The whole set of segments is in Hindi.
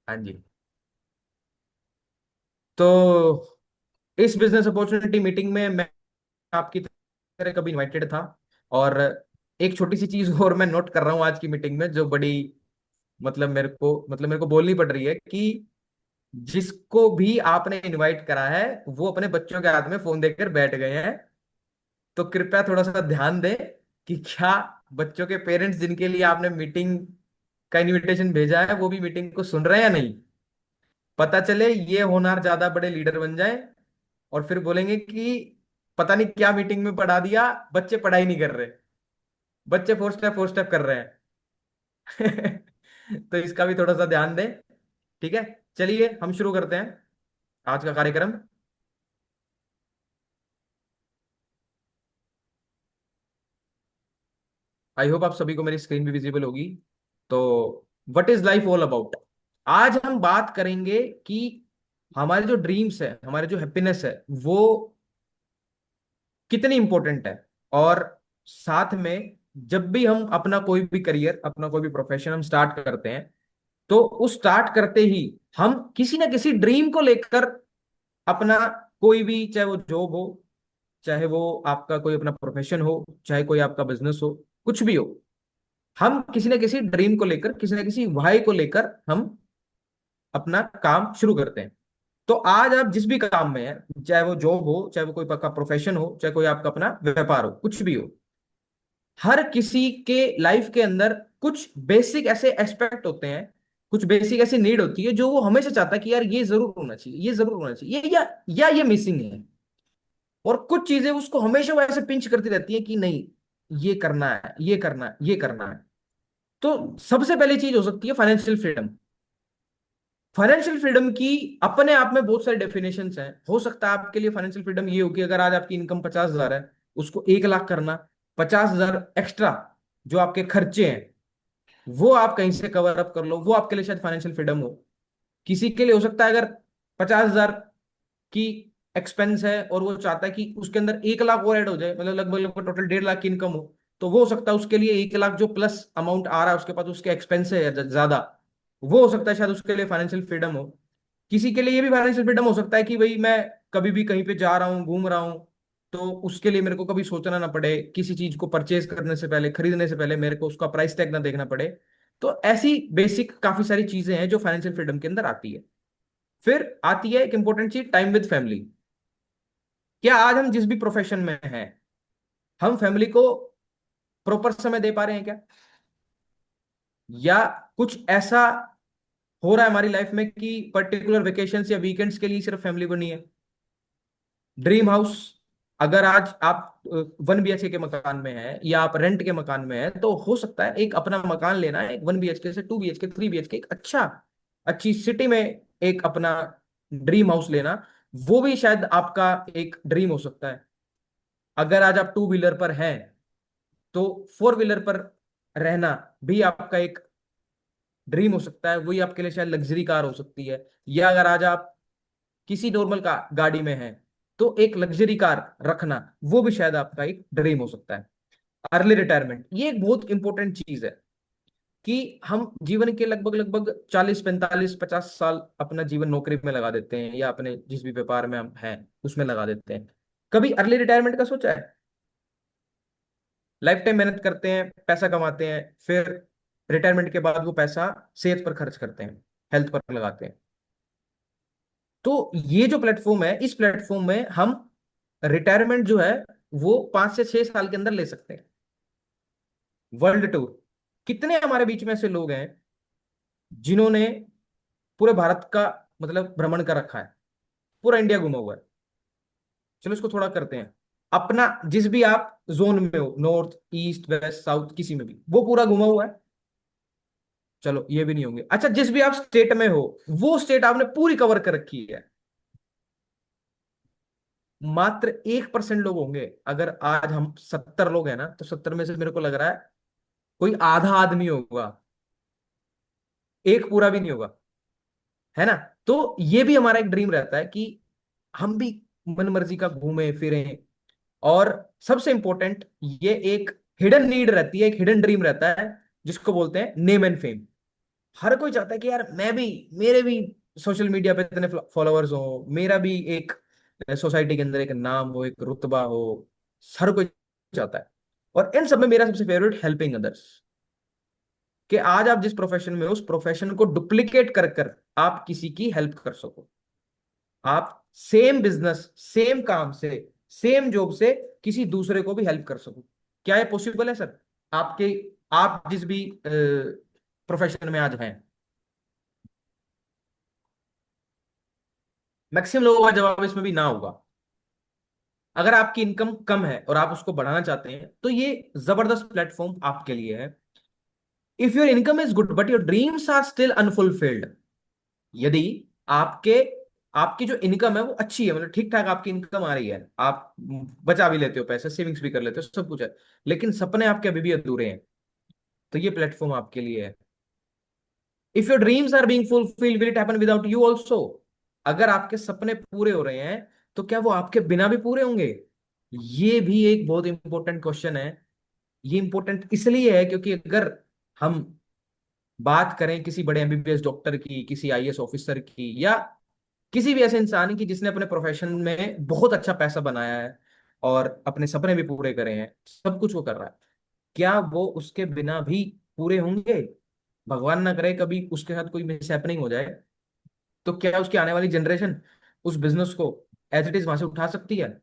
हाँ जी। तो इस बिजनेस अपॉर्चुनिटी मीटिंग में मैं आपकी तरह कभी इनवाइटेड था। और एक छोटी सी चीज और मैं नोट कर रहा हूँ आज की मीटिंग में, जो बड़ी मतलब मेरे को बोलनी पड़ रही है कि जिसको भी आपने इनवाइट करा है वो अपने बच्चों के हाथ में फोन देकर बैठ गए हैं। तो कृपया थोड़ा सा ध्यान दें कि क्या बच्चों के पेरेंट्स जिनके लिए आपने मीटिंग का इनविटेशन भेजा है वो भी मीटिंग को सुन रहे हैं या नहीं। पता चले ये होनहार ज्यादा बड़े लीडर बन जाए और फिर बोलेंगे कि पता नहीं क्या मीटिंग में पढ़ा दिया, बच्चे पढ़ाई नहीं कर रहे, बच्चे फोर स्टेप कर रहे हैं। तो इसका भी थोड़ा सा ध्यान दें। ठीक है, चलिए हम शुरू करते हैं आज का कार्यक्रम। आई होप आप सभी को मेरी स्क्रीन भी विजिबल होगी। तो what is life all about. आज हम बात करेंगे कि हमारे जो ड्रीम्स है, हमारे जो हैप्पीनेस है, वो कितनी इंपॉर्टेंट है। और साथ में जब भी हम अपना कोई भी करियर, अपना कोई भी प्रोफेशन हम स्टार्ट करते हैं, तो उस स्टार्ट करते ही हम किसी ना किसी ड्रीम को लेकर अपना कोई भी, चाहे वो जॉब हो, चाहे वो आपका कोई अपना प्रोफेशन हो, चाहे कोई आपका बिजनेस हो, कुछ भी हो, हम किसी ना किसी ड्रीम को लेकर, किसी ना किसी वाई को लेकर हम अपना काम शुरू करते हैं। तो आज आप जिस भी काम में हैं, चाहे वो जॉब हो, चाहे वो कोई आपका प्रोफेशन हो, चाहे कोई आपका अपना व्यापार हो, कुछ भी हो, हर किसी के लाइफ के अंदर कुछ बेसिक ऐसे एस्पेक्ट होते हैं, कुछ बेसिक ऐसी नीड होती है जो वो हमेशा चाहता है कि यार ये जरूर होना चाहिए, ये जरूर होना चाहिए, या ये मिसिंग है। और कुछ चीजें उसको हमेशा वो ऐसे पिंच करती रहती है कि नहीं, ये करना है, ये करना है, ये करना है। तो सबसे पहली चीज हो सकती है फाइनेंशियल फ्रीडम। फाइनेंशियल फ्रीडम की अपने आप में बहुत सारे डेफिनेशंस हैं। हो सकता है आपके लिए फाइनेंशियल फ्रीडम ये हो कि अगर आज आपकी इनकम 50,000 है, उसको 1 लाख करना, 50,000 एक्स्ट्रा जो आपके खर्चे हैं वो आप कहीं से कवर अप कर लो, वो आपके लिए शायद फाइनेंशियल फ्रीडम हो। किसी के लिए हो सकता है अगर 50,000 की एक्सपेंस है और वो चाहता है कि उसके अंदर 1 लाख और ऐड हो जाए, मतलब लगभग लगभग टोटल 1.5 लाख की इनकम हो, तो वो हो सकता है उसके लिए 1 लाख जो प्लस अमाउंट आ रहा है उसके पास, उसके एक्सपेंस है ज्यादा, वो हो सकता है शायद उसके लिए फाइनेंशियल फ्रीडम हो। किसी के लिए ये भी फाइनेंशियल फ्रीडम हो सकता है कि भाई मैं कभी भी कहीं पे जा रहा हूँ, घूम रहा हूँ, तो उसके लिए मेरे को कभी सोचना ना पड़े, किसी चीज को परचेज करने से पहले, खरीदने से पहले मेरे को उसका प्राइस टैग ना देखना पड़े। तो ऐसी बेसिक काफी सारी चीजें हैं जो फाइनेंशियल फ्रीडम के अंदर आती है। फिर आती है एक इंपॉर्टेंट चीज, टाइम विद फैमिली। क्या आज हम जिस भी प्रोफेशन में हैं, हम फैमिली को प्रॉपर समय दे पा रहे हैं क्या? या कुछ ऐसा हो रहा है हमारी लाइफ में कि पर्टिकुलर वेकेशन या वीकेंड्स के लिए सिर्फ फैमिली बनी है? ड्रीम हाउस, अगर आज आप 1 BHK के मकान में है या आप रेंट के मकान में है, तो हो सकता है एक अपना मकान लेना है, एक 1 BHK से 2 BHK 3 BHK, एक अच्छा अच्छी सिटी में एक अपना ड्रीम हाउस लेना, वो भी शायद आपका एक ड्रीम हो सकता है। अगर आज आप 2 व्हीलर पर हैं, तो 4 व्हीलर पर रहना भी आपका एक ड्रीम हो सकता है, वही आपके लिए शायद लग्जरी कार हो सकती है। या अगर आज आप किसी नॉर्मल का गाड़ी में हैं, तो एक लग्जरी कार रखना वो भी शायद आपका एक ड्रीम हो सकता है। अर्ली रिटायरमेंट ये एक बहुत इंपॉर्टेंट चीज है कि हम जीवन के लगभग लगभग 40 45 50 साल अपना जीवन नौकरी में लगा देते हैं या अपने जिस भी व्यापार में हम हैं उसमें लगा देते हैं। कभी अर्ली रिटायरमेंट का सोचा है? लाइफ टाइम मेहनत करते हैं, पैसा कमाते हैं, फिर रिटायरमेंट के बाद वो पैसा सेहत पर खर्च करते हैं, हेल्थ पर लगाते हैं। तो ये जो प्लेटफॉर्म है, इस प्लेटफॉर्म में हम रिटायरमेंट जो है वो 5 से 6 साल के अंदर ले सकते हैं। वर्ल्ड टूर, कितने हमारे बीच में ऐसे लोग हैं जिन्होंने पूरे भारत का मतलब भ्रमण कर रखा है, पूरा इंडिया घुमा हुआ है। चलो इसको थोड़ा करते हैं, अपना जिस भी आप जोन में हो, नॉर्थ ईस्ट वेस्ट साउथ किसी में भी, वो पूरा घुमा हुआ है। चलो ये भी नहीं होंगे। अच्छा, जिस भी आप स्टेट में हो, वो स्टेट आपने पूरी कवर कर रखी है। मात्र 1% लोग होंगे। अगर आज हम 70 लोग हैं ना, तो 70 में से मेरे को लग रहा है कोई आधा आदमी होगा, एक पूरा भी नहीं होगा, है ना? तो ये भी हमारा एक ड्रीम रहता है कि हम भी मन मर्जी का घूमें फिरें। और सबसे इंपॉर्टेंट, ये एक हिडन नीड रहती है, एक हिडन ड्रीम रहता है जिसको बोलते हैं नेम एंड फेम। हर कोई चाहता है कि यार मैं भी, मेरे भी सोशल मीडिया पे इतने फॉलोअर्स हो, मेरा भी एक सोसाइटी के अंदर एक नाम हो, एक रुतबा हो। हर कोई चाहता है। और इन सब में मेरा सबसे फेवरेट हेल्पिंग अदर्स, कि आज आप जिस प्रोफेशन में हो उस प्रोफेशन को डुप्लीकेट कर कर आप किसी की हेल्प कर सको। आप सेम बिजनेस, सेम काम से, सेम जॉब से किसी दूसरे को भी हेल्प कर सको। क्या ये पॉसिबल है सर? आपके, आप जिस भी प्रोफेशन में आज हैं, मैक्सिमम लोगों का जवाब इसमें भी ना होगा। अगर आपकी इनकम कम है और आप उसको बढ़ाना चाहते हैं तो ये जबरदस्त प्लेटफॉर्म आपके लिए है। If your income is good but your dreams are still unfulfilled, यदि आपके, आपकी जो इनकम है वो अच्छी है, मतलब ठीक ठाक आपकी इनकम आ रही है, आप बचा भी लेते हो पैसे, सेविंग्स भी कर लेते हो, सब कुछ है, लेकिन सपने आपके अभी भी अधूरे हैं, तो ये प्लेटफॉर्म आपके लिए है। If your dreams are being fulfilled will it happen without you also? अगर आपके सपने पूरे हो रहे हैं तो क्या वो आपके बिना भी पूरे होंगे? ये भी एक बहुत इंपॉर्टेंट क्वेश्चन है। ये इंपॉर्टेंट इसलिए है क्योंकि अगर हम बात करें किसी बड़े एमबीबीएस डॉक्टर की, किसी आईएएस ऑफिसर की, या किसी भी ऐसे इंसान की जिसने अपने प्रोफेशन में बहुत अच्छा पैसा बनाया है और अपने सपने भी पूरे करे हैं, सब कुछ वो कर रहा है, क्या वो उसके बिना भी पूरे होंगे? भगवान ना करे कभी उसके साथ कोई मिस हैपनिंग हो जाए, तो क्या उसकी आने वाली जनरेशन उस बिजनेस को एज इट इज वहां से उठा सकती है?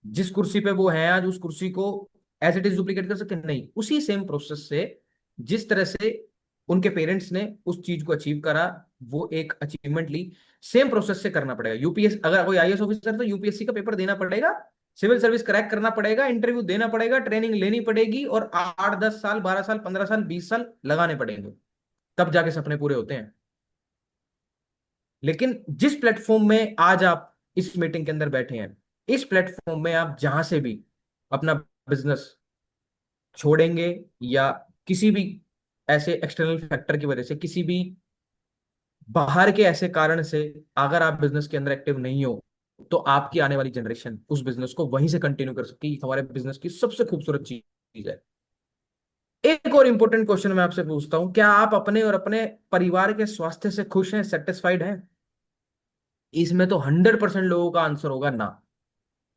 जिस कुर्सी पे वो है आज, उस कुर्सी को एज इट इज डुप्लीकेट कर सकते हैं? नहीं। उसी सेम प्रोसेस से, जिस तरह से उनके पेरेंट्स ने उस चीज को अचीव करा, वो एक अचीवमेंट ली, सेम प्रोसेस से करना पड़ेगा। यूपीएस, अगर कोई आईएएस ऑफिसर तो यूपीएससी का पेपर देना पड़ेगा, सिविल सर्विस क्रैक करना पड़ेगा, इंटरव्यू देना पड़ेगा, ट्रेनिंग लेनी पड़ेगी, और 8 10 साल, 12 साल, 15 साल, 20 साल लगाने पड़ेंगे, तब जाके सपने पूरे होते हैं। लेकिन जिस प्लेटफॉर्म में आज आप इस मीटिंग के अंदर बैठे हैं, इस प्लेटफॉर्म में आप जहां से भी अपना बिजनेस छोड़ेंगे, या किसी भी ऐसे एक्सटर्नल फैक्टर की वजह से, किसी भी बाहर के ऐसे कारण से अगर आप बिजनेस के अंदर एक्टिव नहीं हो, तो आपकी आने वाली जनरेशन उस बिजनेस को वहीं से कंटिन्यू कर सकती है। हमारे बिजनेस की सबसे खूबसूरत चीज है। एक और इंपॉर्टेंट क्वेश्चन मैं आपसे पूछता हूं, क्या आप अपने और अपने परिवार के स्वास्थ्य से खुश हैं, सेटिस्फाइड हैं? इसमें तो 100% लोगों का आंसर होगा ना।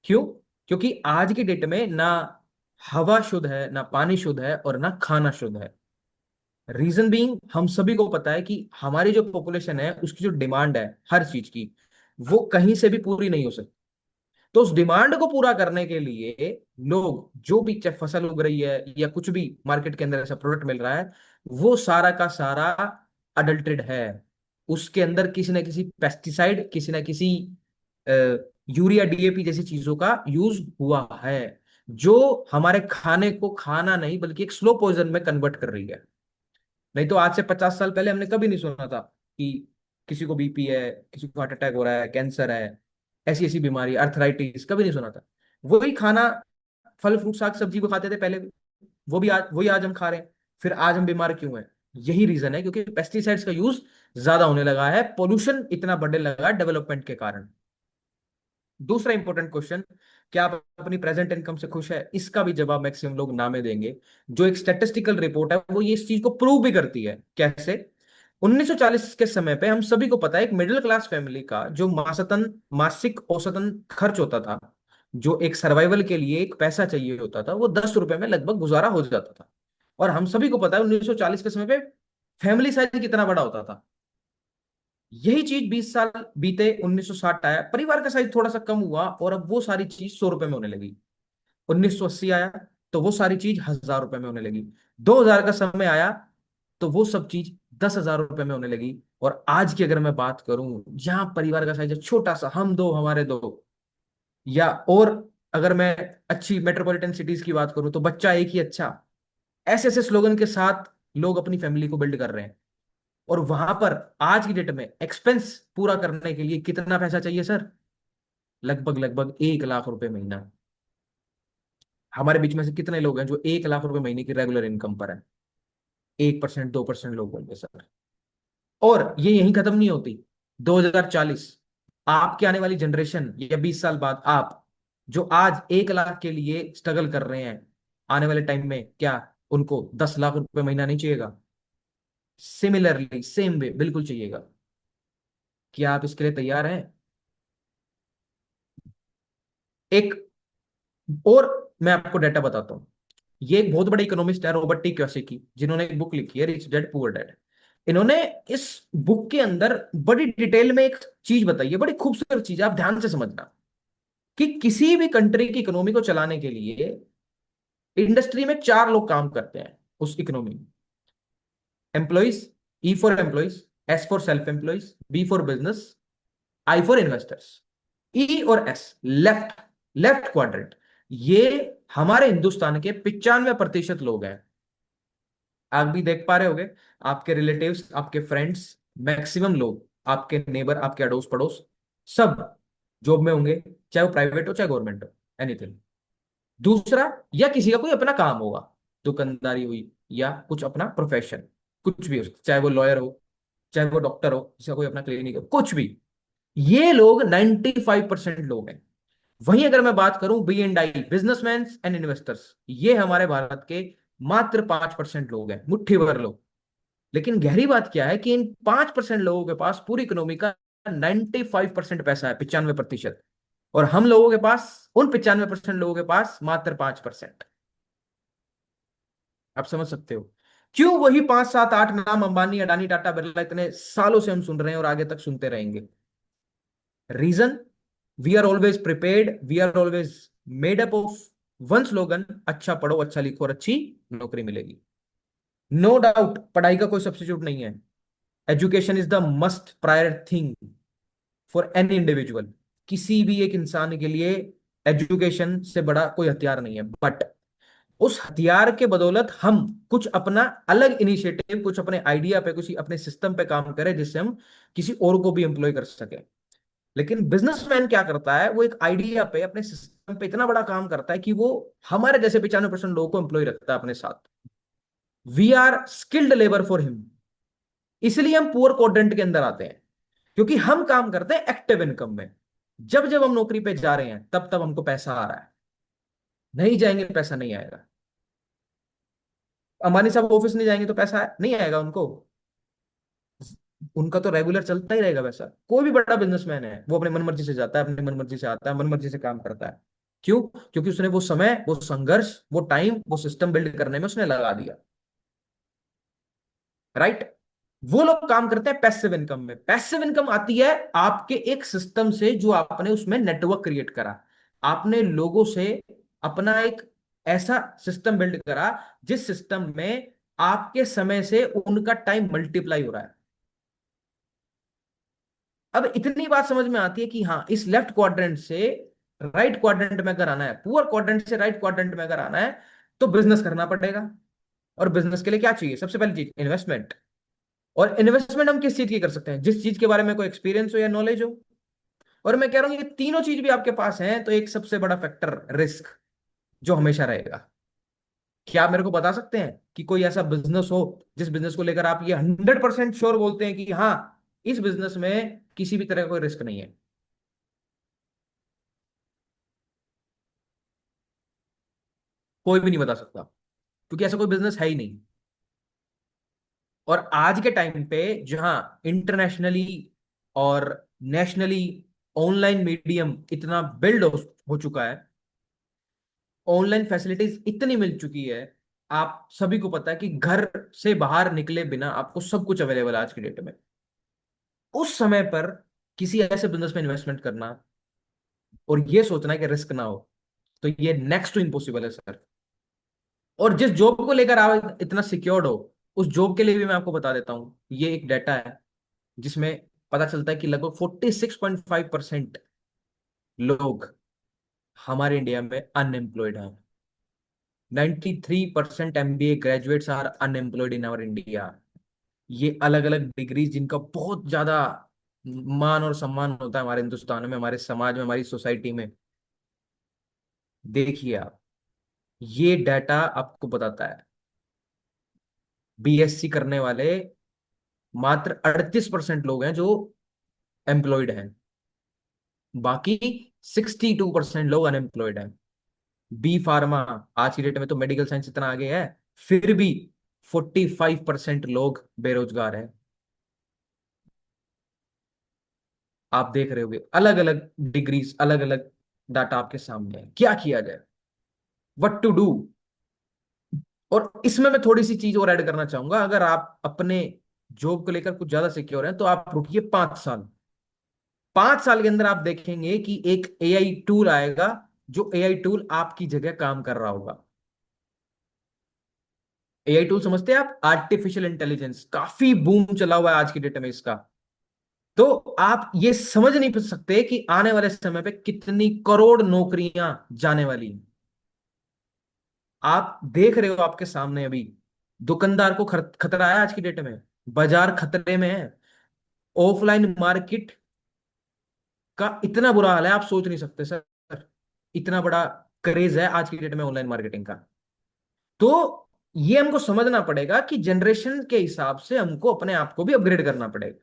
क्यों? क्योंकि आज की डेट में ना हवा शुद्ध है, ना पानी शुद्ध है, और ना खाना शुद्ध है। रीजन बीइंग, हम सभी को पता है कि हमारी जो पॉपुलेशन है उसकी जो डिमांड है हर चीज की, वो कहीं से भी पूरी नहीं हो सकती। तो उस डिमांड को पूरा करने के लिए लोग जो भी, चाहे फसल उग रही है या कुछ भी मार्केट के अंदर ऐसा प्रोडक्ट मिल रहा है, वो सारा का सारा अडल्टेड है। उसके अंदर किसी ना किसी पेस्टिसाइड, किसी ना किसी यूरिया, डीएपी जैसी चीजों का यूज हुआ है, जो हमारे खाने को खाना नहीं बल्कि एक स्लो पॉइजन में कन्वर्ट कर रही है। नहीं तो आज से 50 साल पहले हमने कभी नहीं सुना था कि किसी को बीपी है, किसी को हार्ट अटैक हो रहा है, कैंसर है, ऐसी ऐसी बीमारी, अर्थराइटिस, कभी नहीं सुना था। वही खाना, फल फ्रूट साग सब्जी को खाते थे पहले भी, वो भी आज, वही आज हम खा रहे हैं। फिर आज हम बीमार क्यों हैं? यही रीजन है, क्योंकि पेस्टिसाइड्स का यूज ज्यादा होने लगा है, पोल्यूशन इतना बढ़ने लगा है डेवलपमेंट के कारण। दूसरा इंपॉर्टेंट क्वेश्चन, क्या आप अपनी प्रेजेंट इनकम से खुश है? इसका भी जवाब मैक्सिमम लोग ना में देंगे। जो एक स्टैटिस्टिकल रिपोर्ट है वो ये इस चीज को प्रूव भी करती है। कैसे? 1940 के समय पे हम सभी को पता है, एक मिडिल क्लास फैमिली का जो मासतन, मासिक औसतन खर्च होता था, जो एक सर्वाइवल के लिए एक पैसा चाहिए होता था, वो 10 रुपए में लगभग गुजारा हो जाता था। और हम सभी को पता है 1940 के समय पे फैमिली साइज कितना बड़ा होता था। यही चीज 20 साल बीते, 1960 आया, परिवार का साइज थोड़ा सा कम हुआ, और अब वो सारी चीज 100 रुपए में होने लगी। 1980 आया तो वो सारी चीज 1000 रुपए में होने लगी। 2000 का समय आया तो वो सब चीज 10,000 रुपए में होने लगी। और आज की अगर मैं बात करूं, जहां परिवार का साइज है छोटा सा, हम दो हमारे दो, या और अगर मैं अच्छी मेट्रोपॉलिटन सिटीज की बात करूं तो बच्चा एक ही अच्छा, ऐसे ऐसे स्लोगन के साथ लोग अपनी फैमिली को बिल्ड कर रहे हैं। और वहां पर आज की डेट में एक्सपेंस पूरा करने के लिए कितना पैसा चाहिए सर? लगभग लगभग 1 लाख रुपए महीना। हमारे बीच में से कितने लोग हैं जो 1 लाख रुपए महीने की रेगुलर इनकम पर है? 1%, 2% लोग होंगे सर। और ये यहीं खत्म नहीं होती। 2040, आपके आने वाली जनरेशन, या 20 साल बाद आप, जो आज 1 लाख के लिए स्ट्रगल कर रहे हैं, आने वाले टाइम में क्या उनको 10 लाख रुपए महीना नहीं चाहिएगा? सिमिलरली सेम वे बिल्कुल चाहिएगा। क्या आप इसके लिए तैयार हैं? एक और मैं आपको डेटा बताता हूं। ये एक बहुत बड़े इकोनॉमिस्ट है, रॉबर्ट टी क्योसाकी, जिन्होंने एक बुक लिखी है, रिच डैड पुअर डैड। इन्होंने इस बुक के अंदर बड़ी डिटेल में एक चीज बताई है, बड़ी खूबसूरत चीज है, आप ध्यान से समझना। कि किसी भी कंट्री की इकोनॉमी को चलाने के लिए इंडस्ट्री में चार लोग काम करते हैं उस इकोनॉमी में। Employees, E for employees, S for self employees, B for business, I for investors. E और एस, लेफ्ट लेफ्ट क्वाड्रेंट, ये हमारे हिंदुस्तान के 95% लोग हैं। आप भी देख पा रहे होगे, आपके रिलेटिव्स, आपके फ्रेंड्स, मैक्सिमम लोग, आपके नेबर, आपके अड़ोस पड़ोस, सब जॉब में होंगे, चाहे वो प्राइवेट हो चाहे गवर्नमेंट हो, एनीथिंग। दूसरा, या किसी का कोई अपना काम होगा, दुकानदारी हुई, या कुछ अपना प्रोफेशन, कुछ भी हो सकता, चाहे वो लॉयर हो, चाहे वो डॉक्टर हो, जिसका कोई अपना क्लिनिक हो, कुछ भी। ये लोग 95% लोग हैं। वहीं अगर मैं बात करूं B and I, businessman and investors, ये हमारे भारत के मात्र 5% लोग हैं, मुट्ठी भर लोग। लेकिन गहरी बात क्या है कि इन 5% लोगों के पास पूरी इकोनॉमी का 95% पैसा है, 95%। और हम लोगों के पास, उन 95% लोगों के पास मात्र 5%। आप समझ सकते हो क्यों वही 5 7 8 नाम, अंबानी, अडानी, टाटा, बिरला, इतने सालों से हम सुन रहे हैं और आगे तक सुनते रहेंगे? Reason, we are always prepared, we are always made up of one slogan, अच्छा पढ़ो, अच्छा लिखो और अच्छी नौकरी मिलेगी। नो डाउट, पढ़ाई का कोई सब्स्टिट्यूट नहीं है। Education is the must prior thing for any individual. किसी भी एक इंसान के लिए एजुकेशन से बड़ा कोई हथियार नहीं है। बट उस हथियार के बदौलत हम कुछ अपना अलग इनिशिएटिव, कुछ अपने आइडिया पे, कुछ अपने सिस्टम पे काम करें, जिससे हम किसी और को भी एम्प्लॉय कर सके। लेकिन बिजनेसमैन क्या करता है, वो एक आइडिया पे, अपने सिस्टम पे इतना बड़ा काम करता है कि वो हमारे जैसे 95% लोगों को एम्प्लॉय रखता है अपने साथ। We are skilled labour for him. इसलिए हम पुअर क्वाड्रेंट के अंदर आते हैं, क्योंकि हम काम करते हैं एक्टिव इनकम में। जब जब हम नौकरी पे जा रहे हैं, तब तब हमको पैसा आ रहा है। नहीं जाएंगे, पैसा नहीं आएगा। अंबानी साहब ऑफिस नहीं जाएंगे तो पैसा नहीं आएगा उनको। उनका तो रेगुलर चलता ही रहेगा वैसा। कोई भी बड़ा बिजनेसमैन है, वो अपने मन मर्जी से जाता है, अपनी मन मर्जी से आता है, मन मर्जी से काम करता है। क्यों? क्योंकि उसने वो समय, वो संघर्ष, वो टाइम, वो सिस्टम बिल्ड करने में उसने लगा दिया। राइट? वो लोग काम करते हैं पैसिव इनकम में। पैसिव इनकम आती है आपके एक सिस्टम से, जो आपने उसमें नेटवर्क क्रिएट करा। आपने लोगों से अपना एक ऐसा सिस्टम बिल्ड करा, जिस सिस्टम में आपके समय से उनका टाइम मल्टीप्लाई हो रहा है। अब इतनी बात समझ में आती है कि हाँ, इस लेफ्ट क्वाड्रेंट से राइट क्वाड्रेंट में अगर आना है, पुअर क्वाड्रेंट से राइट क्वाड्रेंट में अगर आना है, तो बिजनेस करना पड़ेगा। और बिजनेस के लिए क्या चाहिए? सबसे पहली चीज इन्वेस्टमेंट। और इन्वेस्टमेंट हम किस चीज की कर सकते हैं? जिस चीज के बारे में कोई एक्सपीरियंस हो या नॉलेज हो। और मैं कह रहा हूं ये तीनों चीज भी आपके पास हैं, तो एक सबसे बड़ा फैक्टर, रिस्क, जो हमेशा रहेगा। क्या आप मेरे को बता सकते हैं कि कोई ऐसा बिजनेस हो जिस बिजनेस को लेकर आप ये 100% श्योर बोलते हैं कि हाँ, इस बिजनेस में किसी भी तरह का कोई रिस्क नहीं है? कोई भी नहीं बता सकता, क्योंकि ऐसा कोई बिजनेस है ही नहीं। और आज के टाइम पे जहां इंटरनेशनली और नेशनली ऑनलाइन मीडियम इतना बिल्ड हो चुका है, ऑनलाइन फैसिलिटीज इतनी मिल चुकी है, आप सभी को पता है कि घर से बाहर निकले बिना आपको सब कुछ अवेलेबल है आज की डेट में। उस समय पर किसी ऐसे बिजनेस में इन्वेस्टमेंट करना और ये सोचना है कि रिस्क ना हो, तो ये नेक्स्ट टू इम्पॉसिबल है सर। और जिस जॉब को लेकर आप इतना सिक्योर्ड हो, उस जॉब के लिए भी मैं आपको बता देता हूं, ये एक डाटा है जिसमें पता चलता है कि लगभग 46.5% लोग हमारे इंडिया में अनएम्प्लॉयड हैं। 93% MBA graduates are unemployed in our India. ये अलग अलग डिग्री जिनका बहुत ज्यादा मान और सम्मान होता है हमारे हिंदुस्तान में, हमारे समाज में, हमारी सोसाइटी में। देखिए आप, ये डाटा आपको बताता है BSc करने वाले मात्र 38% लोग हैं जो एम्प्लॉयड हैं। बाकी 62% लोग अनएम्प्लॉयड हैं। बी फार्मा, आज की डेट में तो मेडिकल साइंस इतना आगे है, फिर भी 45% लोग बेरोजगार हैं। आप देख रहे होगे अलग अलग डिग्रीज, अलग अलग डाटा आपके सामने है, क्या किया जाए, व्हाट टू डू। और इसमें मैं थोड़ी सी चीज और ऐड करना चाहूंगा, अगर आप अपने जॉब को लेकर कुछ ज्यादा सिक्योर हैं तो आप रुकिए 5 साल। 5 साल के अंदर आप देखेंगे कि एक एआई टूल आएगा, जो एआई टूल आपकी जगह काम कर रहा होगा। एआई टूल समझते हैं आप? आर्टिफिशियल इंटेलिजेंस काफी बूम चला हुआ है आज की डेट में इसका। तो आप ये समझ नहीं सकते कि आने वाले समय पे कितनी करोड़ नौकरियां जाने वाली हैं। आप देख रहे हो आपके सामने अभी, दुकानदार को खतरा है आज की डेट में, बाजार खतरे में है। ऑफलाइन मार्केट का इतना बुरा हाल है, आप सोच नहीं सकते सर। इतना बड़ा क्रेज है आज की डेट में ऑनलाइन मार्केटिंग का। तो ये हमको समझना पड़ेगा कि जनरेशन के हिसाब से हमको अपने आप को भी अपग्रेड करना पड़ेगा।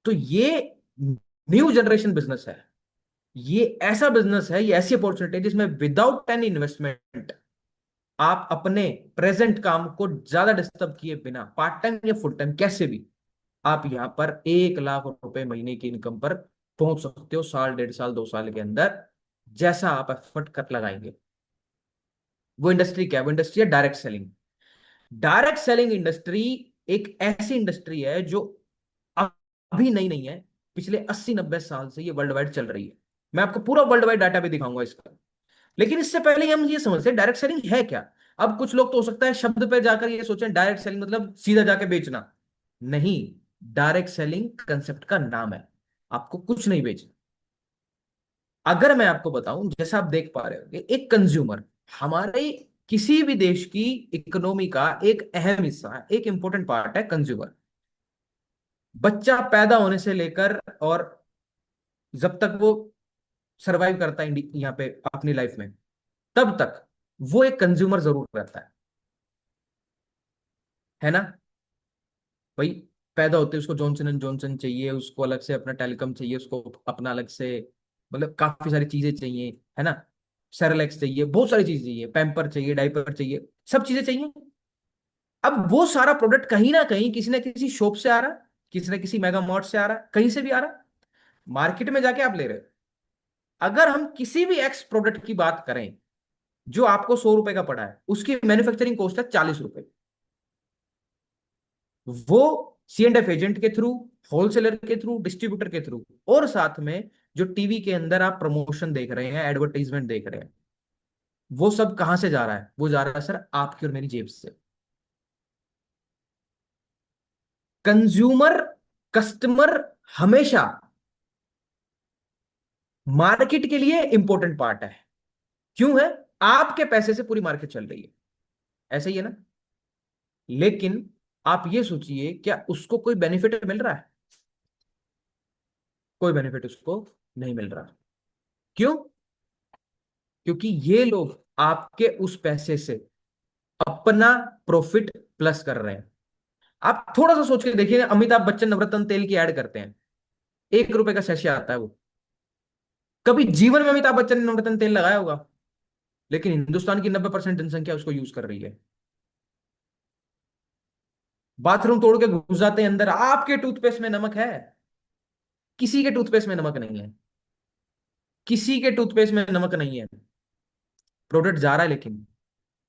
तो ये न्यू जनरेशन बिजनेस है। ये ऐसा बिजनेस है, ये ऐसी अपॉर्चुनिटी है जिसमें विदाउट एनी इन्वेस्टमेंट आप अपने प्रेजेंट काम को ज्यादा डिस्टर्ब किए बिना, पार्ट टाइम या फुल टाइम कैसे भी, आप यहां पर 1 लाख रुपए महीने की इनकम पर पहुंच सकते हो, साल, 1.5 साल, 2 साल के अंदर, जैसा आप एफर्ट कर लगाएंगे। वो इंडस्ट्री क्या है? वो इंडस्ट्री है direct selling. Direct selling industry एक ऐसी इंडस्ट्री है जो अभी नई नहीं है, पिछले 80-90 साल से ये वर्ल्ड वाइड चल रही है। मैं आपको पूरा वर्ल्ड वाइड डाटा भी दिखाऊंगा इसका। लेकिन इससे पहले हम ये समझते हैं डायरेक्ट सेलिंग है क्या। अब कुछ लोग तो हो सकता है शब्द पे जाकर ये सोचें डायरेक्ट सेलिंग मतलब सीधा जाके बेचना। नहीं, डायरेक्ट सेलिंग कंसेप्ट का नाम है, आपको कुछ नहीं बेचना। अगर मैं आपको बताऊं, जैसा आप देख पा रहे हो कि एक कंज्यूमर हमारे किसी भी देश की इकोनॉमी का एक अहम हिस्सा है, एक इंपॉर्टेंट पार्ट है कंज्यूमर। बच्चा पैदा होने से लेकर और जब तक वो सरवाइव करता है यहाँ पे अपनी लाइफ में, तब तक वो एक कंज्यूमर जरूर रहता है ना भाई। पैदा होते उसको जॉनसन एंड जॉनसन चाहिए, उसको अलग से अपना टेलीकॉम चाहिए, उसको अपना अलग से, मतलब काफी सारी चीजें चाहिए, है ना। सेरेलेक्स चाहिए, बहुत सारी चीजें चाहिए, पैम्पर चाहिए, डाइपर चाहिए, सब चीजें चाहिए। अब वो सारा प्रोडक्ट कहीं ना किसी शॉप से आ रहा है, किसी ना किसी मेगा मार्ट से आ रहा है, कहीं से भी आ रहा है, मार्केट में जाके आप ले रहे हो। अगर हम किसी भी एक्स प्रोडक्ट की बात करें जो आपको 100 रुपए का पड़ा है, उसकी मैन्युफैक्चरिंग कॉस्ट है 40 रुपए। वो सी एंड एफ एजेंट के थ्रू, होलसेलर के थ्रू, डिस्ट्रीब्यूटर के थ्रू, और साथ में जो टीवी के अंदर आप प्रमोशन देख रहे हैं, एडवर्टाइजमेंट देख रहे हैं, वो सब कहां से जा रहा है? वो जा रहा है सर आपकी और मेरी जेब से। कंज्यूमर, कस्टमर हमेशा मार्केट के लिए इंपॉर्टेंट पार्ट है। क्यों है? आपके पैसे से पूरी मार्केट चल रही है, ऐसे ही है ना। लेकिन आप ये सोचिए, क्या उसको कोई बेनिफिट मिल रहा है? कोई बेनिफिट उसको नहीं मिल रहा। क्यों? क्योंकि ये लोग आपके उस पैसे से अपना प्रॉफिट प्लस कर रहे हैं। आप थोड़ा सा सोच के देखिए, अमिताभ बच्चन नवरत्न तेल की ऐड करते हैं, 1 रुपए का शैशे आता है वो। कभी जीवन में अमिताभ बच्चन ने नवरत्न तेल लगाया होगा? लेकिन हिंदुस्तान की 90% जनसंख्या उसको यूज कर रही है। बाथरूम तोड़ के घुस जाते हैं अंदर, आपके टूथपेस्ट में नमक है, किसी के टूथपेस्ट में नमक नहीं है, किसी के टूथपेस्ट में नमक नहीं है। प्रोडक्ट जा रहा है, लेकिन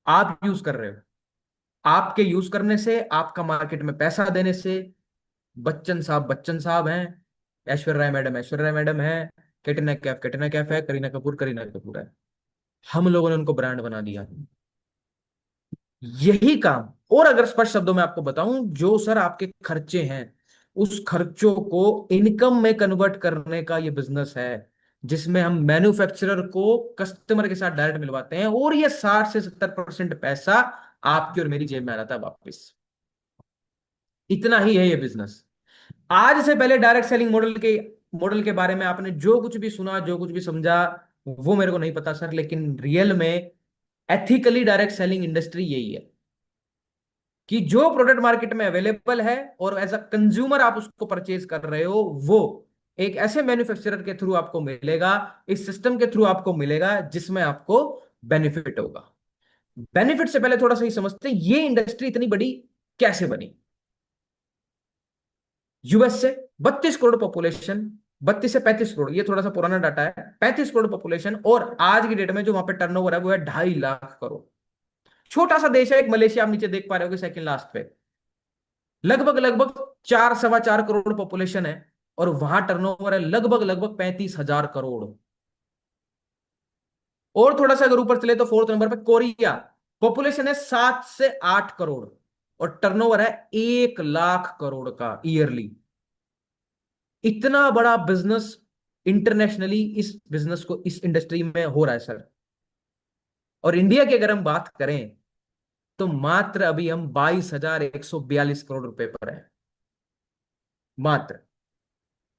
आप यूज कर रहे हो। आपके यूज करने से, आपका मार्केट में पैसा देने से, बच्चन साहब हैं, ऐश्वर्या राय मैडम है, कैटरीना कैफ है, करीना कपूर है, हम लोगों ने उनको ब्रांड बना दिया। यही काम, और अगर स्पष्ट शब्दों में आपको बताऊं, जो सर आपके खर्चे हैं, उस खर्चों को इनकम में कन्वर्ट करने का ये बिजनेस है, जिसमें हम मैन्युफैक्चरर को कस्टमर के साथ डायरेक्ट मिलवाते हैं, और ये 60 से 70% पैसा आपकी और मेरी जेब में आ जाता है वापस। इतना ही है ये बिजनेस। आज से पहले डायरेक्ट सेलिंग मॉडल के बारे में आपने जो कुछ भी सुना, जो कुछ भी समझा, वो मेरे को नहीं पता सर, लेकिन रियल में एथिकली डायरेक्ट सेलिंग इंडस्ट्री यही है कि जो प्रोडक्ट मार्केट में अवेलेबल है और एज अ कंज्यूमर आप उसको परचेज कर रहे हो, वो एक ऐसे मैन्युफैक्चरर के थ्रू आपको मिलेगा, इस सिस्टम के थ्रू आपको मिलेगा जिसमें आपको बेनिफिट होगा। बेनिफिट से पहले थोड़ा सा ही समझते हैं ये इंडस्ट्री इतनी बड़ी कैसे बनी। यूएस से 32 करोड़ पॉपुलेशन, 32 से 35 करोड़, ये थोड़ा सा पुराना डाटा है, 35 करोड़ पॉपुलेशन, और आज की डेट में जो वहां पे टर्नओवर है वो है 2.5 लाख करोड़। छोटा सा देश है एक मलेशिया, आप नीचे देख पा रहे हो सेकंड लास्ट पे, लगभग लगभग 4 सवा 4 करोड़ पॉपुलेशन है, और वहां टर्नओवर है लगभग लगभग 35,000 करोड़। और थोड़ा सा अगर ऊपर चले तो फोर्थ नंबर पे कोरिया, पॉपुलेशन है 7 से 8 करोड़, और टर्नओवर है 1 लाख करोड़ का ईयरली। इतना बड़ा बिजनेस इंटरनेशनली इस बिजनेस को, इस इंडस्ट्री में हो रहा है सर। और इंडिया की अगर हम बात करें तो मात्र अभी हम 22,142 करोड़ रुपए पर है, मात्र।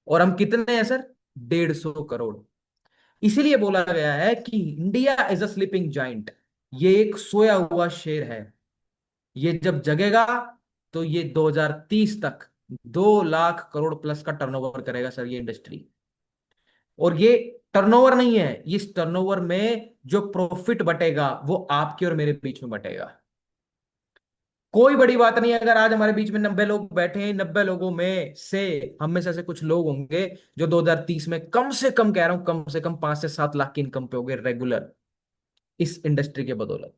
और हम कितने हैं सर? 150 करोड़। इसीलिए बोला गया है कि India is a sleeping giant, ये एक सोया हुआ शेर है। ये जब जगेगा तो ये 2030 तक 2 लाख करोड़ प्लस का टर्नओवर करेगा सर ये इंडस्ट्री। और ये टर्नओवर नहीं है, इस टर्नओवर में जो प्रॉफिट बटेगा वो आपके और मेरे बीच में बटेगा। कोई बड़ी बात नहीं है अगर आज हमारे बीच में 90 लोग बैठे हैं, 90 लोगों में से हम में से ऐसे कुछ लोग होंगे जो 2030 में कम से कम, कह रहा हूं कम से कम, 5 से 7 लाख की इनकम पे हो गए रेगुलर, इस इंडस्ट्री के बदौलत।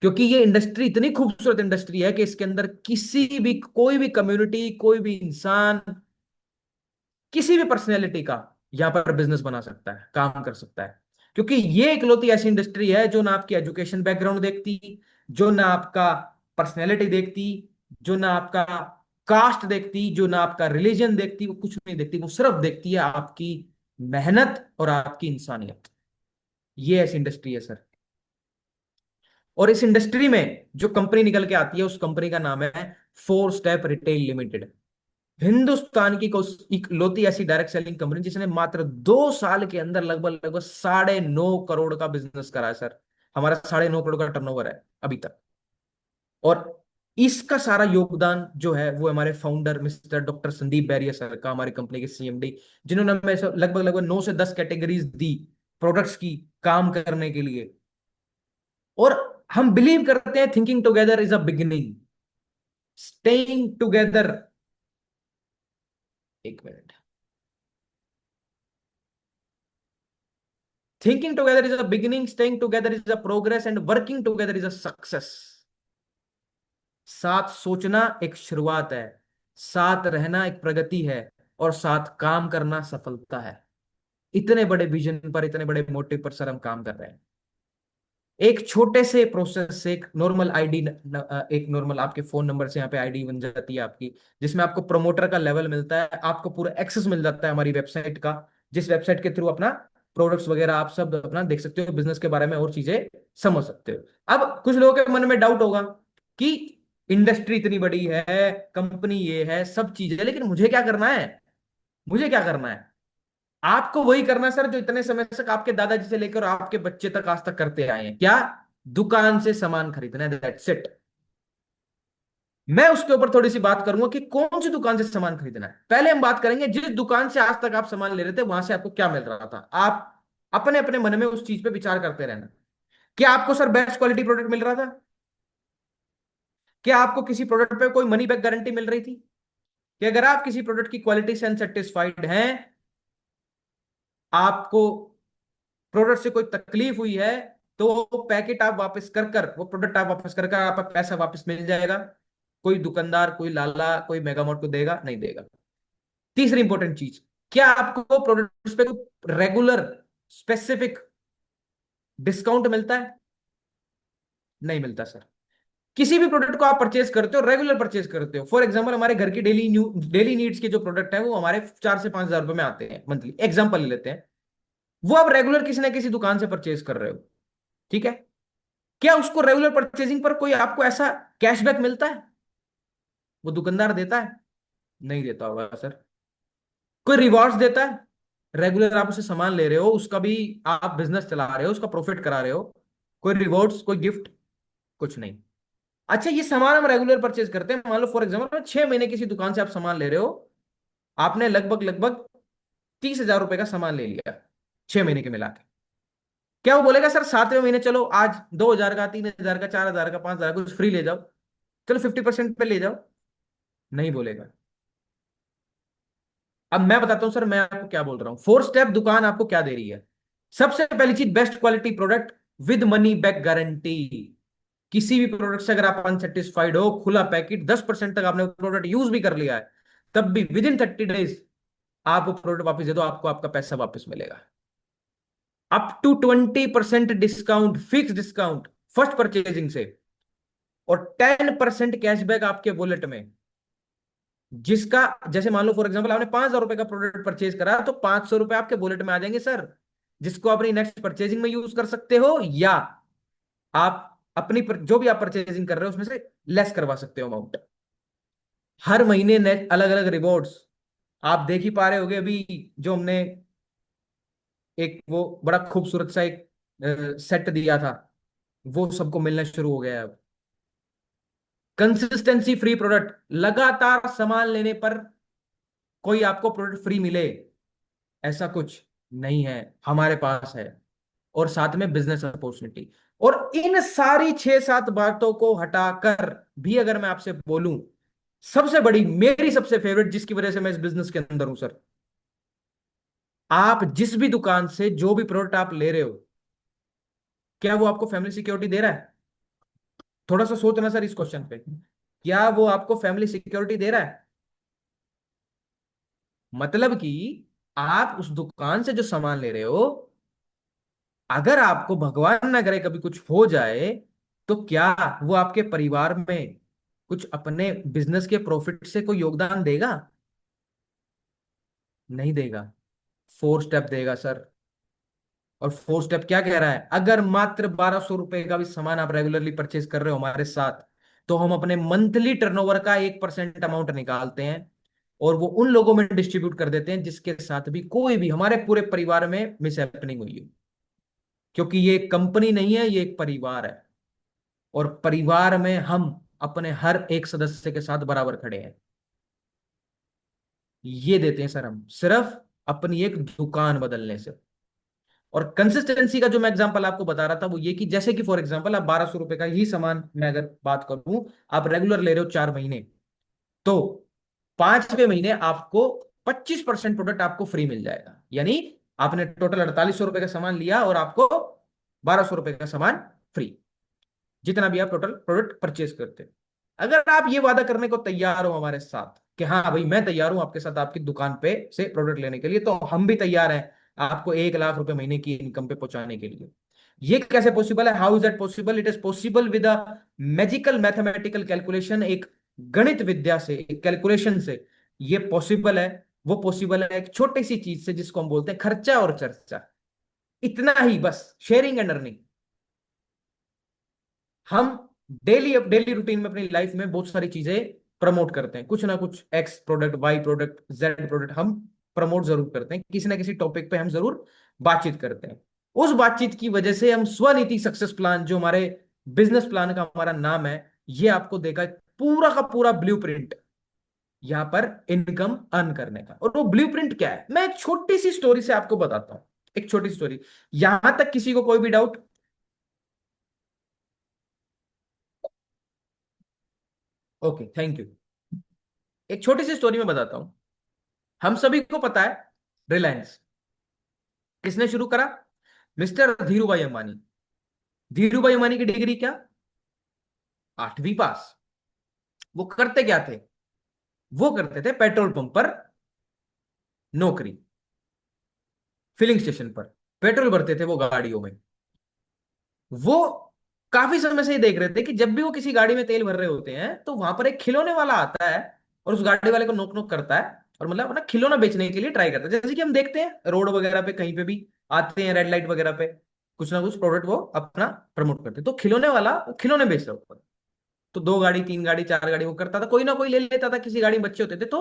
क्योंकि ये इंडस्ट्री इतनी खूबसूरत इंडस्ट्री है कि इसके अंदर किसी भी, कोई भी कम्युनिटी, कोई भी इंसान, किसी भी पर्सनैलिटी का यहां पर बिजनेस बना सकता है, काम कर सकता है। क्योंकि ये इकलौती ऐसी इंडस्ट्री है जो ना आपकी एजुकेशन बैकग्राउंड देखती, जो ना आपका पर्सनैलिटी देखती, जो ना आपका कास्ट देखती, जो ना आपका रिलीजन देखती, वो कुछ नहीं देखती, वो सिर्फ देखती है आपकी मेहनत और आपकी इंसानियत। ये ऐसी इंडस्ट्री है सर। और इस इंडस्ट्री में जो कंपनी निकल के आती है उस कंपनी का नाम है four step retail limited. Hindustan की इकलौती ऐसी डायरेक्ट सेलिंग कंपनी जिसने मात्र 2 साल के अंदर लगभग लगभग 9.5 करोड़ का बिजनेस करा है सर। हमारा 9.5 करोड़ का टर्नओवर है अभी तक। और इसका सारा योगदान जो है वो हमारे founder mister doctor Sandeep Bairiya sir का, हमारी कंपनी के सीएमडी, जिन्होंने हमें लगभग लगभग 9 से 10 कैटेगरीज दी प्रोडक्ट्स की काम करने के लिए। और हम बिलीव करते हैं thinking together is a beginning, staying together, एक मिनट, thinking together is a beginning, staying together is a progress, and working together is a success. साथ सोचना एक शुरुआत है, साथ रहना एक प्रगति है, और साथ काम करना सफलता है। इतने बड़े विजन पर, इतने बड़े मोटिव पर सर हम काम कर रहे हैं। एक छोटे से प्रोसेस से एक नॉर्मल आईडी, एक नॉर्मल आपके फोन नंबर से यहाँ पे आईडी बन जाती है आपकी, जिसमें आपको प्रमोटर का लेवल मिलता है, आपको पूरा एक्सेस मिल जाता है हमारी वेबसाइट का, जिस वेबसाइट के थ्रू अपना प्रोडक्ट्स वगैरह आप सब अपना देख सकते हो, बिजनेस के बारे में और चीजें समझ सकते हो। अब कुछ लोगों के मन में डाउट होगा कि इंडस्ट्री इतनी बड़ी है, कंपनी ये है, सब चीजें, लेकिन मुझे क्या करना है? मुझे क्या करना है? आपको वही करना है सर जो इतने समय तक आपके दादाजी से लेकर आपके बच्चे तक आज तक करते आए हैं। क्या? दुकान से सामान खरीदना है, दैट्स इट। मैं उसके ऊपर थोड़ी सी बात करूंगा कि कौन सी दुकान से सामान खरीदना है। पहले हम बात करेंगे जिस दुकान से आज तक आप सामान ले रहे थे वहां से आपको क्या मिल रहा था। आप अपने अपने मन में उस चीज पे विचार करते रहना। क्या आपको सर बेस्ट क्वालिटी प्रोडक्ट मिल रहा था? क्या आपको किसी प्रोडक्ट पे कोई मनी बैक गारंटी मिल रही थी? कि अगर आप किसी प्रोडक्ट की क्वालिटी से अनसेटिस्फाइड हैं, आपको प्रोडक्ट से कोई तकलीफ हुई है, तो वो पैकेट आप वापस कर कर, वो प्रोडक्ट आप वापस कर कर, आपका पैसा वापस मिल जाएगा। कोई दुकानदार, कोई लाला, कोई मेगामार्ट को देगा? नहीं देगा। तीसरी इंपॉर्टेंट चीज, क्या आपको प्रोडक्ट्स पे कोई रेगुलर स्पेसिफिक डिस्काउंट मिलता है? नहीं मिलता सर। किसी भी प्रोडक्ट को आप परचेज करते हो, रेगुलर परचेज करते हो, फॉर एग्जांपल हमारे घर की डेली नीड्स के जो प्रोडक्ट है वो हमारे 4 से 5 हजार रुपए में आते हैं मंथली, एग्जांपल ले लेते हैं। वो आप रेगुलर किसी ना किसी दुकान से परचेज कर रहे हो, ठीक है? क्या उसको रेगुलर परचेजिंग पर कोई आपको ऐसा कैशबैक मिलता है? वो दुकानदार देता है? नहीं देता होगा सर। कोई रिवॉर्ड्स देता है? रेगुलर आप उसे सामान ले रहे हो, उसका भी आप बिजनेस चला रहे हो, उसका प्रॉफिट करा रहे हो, कोई रिवॉर्ड्स, कोई गिफ्ट? कुछ नहीं। अच्छा, ये सामान हम रेगुलर परचेज करते हैं, मान लो फॉर एग्जाम्पल 6 महीने किसी दुकान से आप सामान ले रहे हो, आपने लगभग लगभग 30,000 रुपए का सामान ले लिया 6 महीने के मिला के। क्या वो बोलेगा सर 7वें महीने चलो आज 2,000 का, 3,000 का, 4,000 का, 5,000 कुछ फ्री ले जाओ, चलो 50% पे ले जाओ? नहीं बोलेगा। अब मैं बताता हूं सर मैं आपको क्या बोल रहा हूं। 4 स्टेप दुकान आपको क्या दे रही है? सबसे पहली चीज, best quality product with money back guarantee. किसी भी प्रोडक्ट से अगर आप अनसेटिस्फाइड हो, खुला पैकेट, 10% तक आपने प्रोडक्ट यूज भी कर लिया है, तब भी विद इन 30 डेज आप वो प्रोडक्ट वापस दे दो, आपको आपका पैसा वापस मिलेगा। Up to 20% discount, fix discount first purchasing से, और 10% कैशबैक आपके वॉलेट में। जिसका, जैसे मान लो फॉर एग्जांपल आपने 5,000 रुपए का प्रोडक्ट परचेज करा, तो 500 रुपए आपके वॉलेट में आ जाएंगे सर, जिसको अपनी नेक्स्ट परचेजिंग में यूज कर सकते हो, या आप अपनी जो भी आप परचेजिंग कर रहे हो उसमें से लेस करवा सकते हो अमाउंट। हर महीने अलग अलग रिवॉर्ड्स। आप देख ही पा रहे होगे अभी जो हमने एक वो बड़ा खूबसूरत सा एक सेट दिया था, वो सबको मिलना शुरू हो गया है अब। कंसिस्टेंसी फ्री प्रोडक्ट, लगातार सामान लेने पर कोई आपको प्रोडक्ट फ्री मिले, ऐसा कुछ नहीं है, हमारे पास है। और साथ में बिजनेस अपॉर्चुनिटी। और इन सारी 6-7 बातों को हटाकर भी अगर मैं आपसे बोलूं, सबसे बड़ी मेरी सबसे फेवरेट, जिसकी वजह से मैं इस बिजनेस के अंदर हूं सर, आप जिस भी दुकान से जो भी प्रोडक्ट आप ले रहे हो, क्या वो आपको फैमिली सिक्योरिटी दे रहा है? थोड़ा सा सोचना सर इस क्वेश्चन पे, क्या वो आपको फैमिली सिक्योरिटी दे रहा है? मतलब कि आप उस दुकान से जो सामान ले रहे हो, अगर आपको भगवान ना करे कभी कुछ हो जाए, तो क्या वो आपके परिवार में कुछ अपने बिजनेस के प्रॉफिट से कोई योगदान देगा? नहीं देगा। 4 स्टेप देगा सर। और 4 स्टेप क्या कह रहा है? अगर मात्र 1,200 रुपए का भी सामान आप रेगुलरली परचेज कर रहे हो हमारे साथ, तो हम अपने मंथली टर्नओवर का 1% अमाउंट निकालते हैं, और वो उन लोगों में डिस्ट्रीब्यूट कर देते हैं जिसके साथ भी कोई भी हमारे पूरे परिवार में मिस हैपनिंग हुई हो। क्योंकि ये एक कंपनी नहीं है, ये एक परिवार है, और परिवार में हम अपने हर एक सदस्य के साथ बराबर खड़े हैं। ये देते हैं सर हम सिर्फ अपनी एक दुकान बदलने से। और कंसिस्टेंसी का जो मैं एग्जांपल आपको बता रहा था वो ये कि जैसे कि फॉर एग्जांपल आप 1,200 रुपए का ही सामान, मैं अगर बात करूं, आप रेगुलर ले रहे हो 4 महीने, तो 5वें महीने आपको 25% प्रोडक्ट आपको फ्री मिल जाएगा। यानी आपने टोटल 4,800 रुपए का सामान लिया और आपको 1,200 रुपए का सामान फ्री, जितना भी आप टोटल प्रोडक्ट परचेज करते हो। अगर आप ये वादा करने को तैयार हो हमारे साथ कि हाँ भाई मैं तैयार हूं आपके साथ आपकी दुकान पे से प्रोडक्ट लेने के लिए, तो हम भी तैयार हैं आपको 1,00,000 रुपए महीने की इनकम पे पहुंचाने के लिए। ये कैसे पॉसिबल है? How is that possible? It is possible with a magical mathematical calculation. एक गणित विद्या से, एक कैलकुलेशन से ये पॉसिबल है। वो पॉसिबल है एक छोटी सी चीज से जिसको हम बोलते हैं खर्चा और चर्चा। इतना ही बस, शेयरिंग एंड अर्निंग। हम डेली डेली रूटीन में अपनी लाइफ में बहुत सारी चीजें प्रमोट करते हैं, कुछ ना कुछ, X product, Y product, Z product, हम प्रमोट जरूर करते हैं, किसी ना किसी टॉपिक पे हम जरूर बातचीत करते हैं। उस बातचीत की वजह से हम स्वनीति सक्सेस प्लान, जो हमारे बिजनेस प्लान का हमारा नाम है, ये आपको देगा पूरा का पूरा ब्लूप्रिंट यहां पर इनकम अर्न करने का। और वो ब्लूप्रिंट क्या है, मैं एक छोटी सी स्टोरी से आपको बताता हूं। एक छोटी स्टोरी, यहां तक किसी को कोई भी डाउट? Okay, thank you. एक छोटी सी स्टोरी में बताता हूं। हम सभी को पता है रिलायंस किसने शुरू करा? मिस्टर धीरू भाई अंबानी। धीरू भाई अंबानी की डिग्री क्या? 8वीं पास। वो करते क्या थे? वो करते थे पेट्रोल पंप पर नौकरी, फिलिंग स्टेशन पर पेट्रोल भरते थे वो गाड़ियों में। वो काफी समय से ही देख रहे थे कि जब भी वो किसी गाड़ी में तेल भर रहे होते हैं, तो वहां पर एक खिलौने वाला आता है और उस गाड़ी वाले को नोक नोक करता है, और मतलब अपना खिलौना बेचने के लिए ट्राई करता है। जैसे कि हम देखते हैं रोड वगैरह पे कहीं पे भी आते हैं, रेड लाइट वगैरह पे कुछ ना कुछ प्रोडक्ट वो अपना प्रमोट करते हैं। तो खिलौने वाला वो खिलौने बेच रहा होता है। तो 2 गाड़ी, 3 गाड़ी, 4 गाड़ी वो करता था, कोई ना कोई ले लेता था, किसी गाड़ी में बच्चे होते थे तो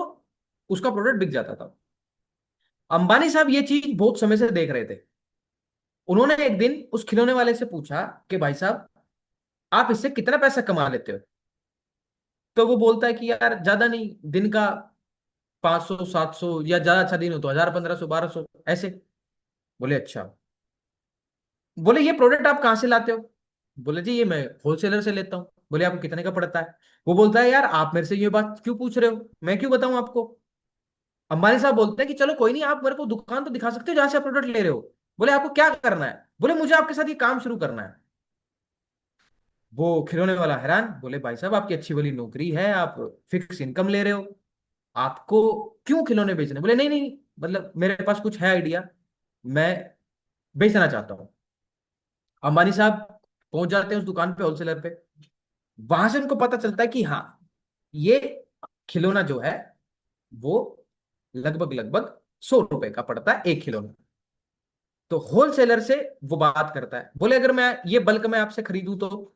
उसका प्रोडक्ट बिक जाता था। अंबानी साहब ये चीज बहुत समय से देख रहे थे। उन्होंने एक दिन उस खिलौने वाले से पूछा कि भाई साहब, आप इससे कितना पैसा कमा लेते हो? तो वो बोलता है कि यार ज्यादा नहीं, दिन का 500 700, या ज्यादा अच्छा दिन हो तो 1,000 1,500 1,200 ऐसे। बोले अच्छा। बोले ये प्रोडक्ट आप कहाँ से लाते हो? बोले जी ये मैं होलसेलर से लेता हूँ। बोले आपको कितने का पड़ता है? वो बोलता है यार आप मेरे से ये बात क्यों पूछ रहे हो, मैं क्यों बताऊं आपको। अंबानी साहब बोलते हैं कि चलो कोई नहीं, आप मेरे को दुकान तो दिखा सकते हो जहां से आप प्रोडक्ट ले रहे हो। बोले आपको क्या करना है? बोले मुझे आपके साथ ये काम शुरू करना है। वो खिलौने वाला हैरान, बोले भाई साहब आपकी अच्छी वाली नौकरी है, आप फिक्स इनकम ले रहे हो, आपको क्यों खिलौने बेचने? बोले नहीं नहीं, मतलब मेरे पास कुछ है आइडिया, मैं बेचना चाहता हूँ। अंबानी साहब पहुंच जाते हैं उस दुकान पे, होलसेलर पे। वहां से उनको पता चलता है कि हाँ, ये खिलौना जो है वो लगभग लगभग 100 रुपए का पड़ता है एक खिलौना। तो होलसेलर से वो बात करता है, बोले अगर मैं ये बल्क में आपसे खरीदूं तो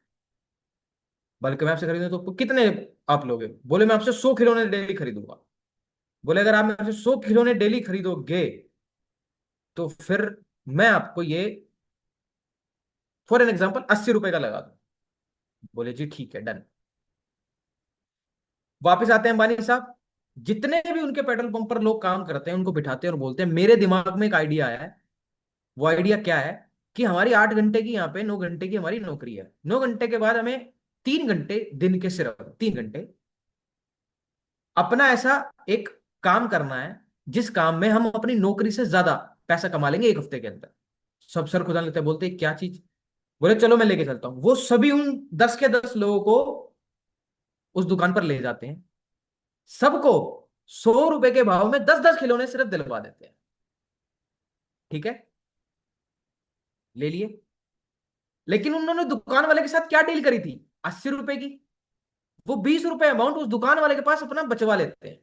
कितने आप लोगे? बोले मैं आपसे 100 खिलौने डेली खरीदूंगा। बोले अगर आप मेरे से 100 खिलौने डेली खरीदोगे तो फिर मैं आपको ये फॉर एन एग्जाम्पल 80 रुपए का लगा दूं। बोले जी ठीक है, डन। वापस आते हैं अंबानी साहब, जितने भी उनके पेट्रोल पंप पर लोग काम करते हैं उनको बिठाते हैं और बोलते हैं मेरे दिमाग में एक आइडिया आया है। वो आइडिया क्या है कि हमारी 8 घंटे की यहाँ पे 9 घंटे की हमारी नौकरी है, 9 घंटे के बाद हमें 3 घंटे दिन के, सिर्फ 3 घंटे अपना ऐसा एक काम करना है जिस काम में हम अपनी नौकरी से ज्यादा पैसा कमा लेंगे एक हफ्ते के अंदर। सब सर खुदा लेते हैं, बोलते हैं क्या चीज? बोले चलो मैं लेके चलता हूँ। वो सभी उन 10 के 10 लोगों को उस दुकान पर ले जाते हैं, सबको 100 रुपए के भाव में 10 10 खिलौने सिर्फ दिलवा देते हैं। ठीक है, ले लिए। लेकिन उन्होंने दुकान वाले के साथ क्या डील करी थी? 80 रुपए की। वो 20 रुपए अमाउंट उस दुकान वाले के पास अपना बचवा लेते हैं।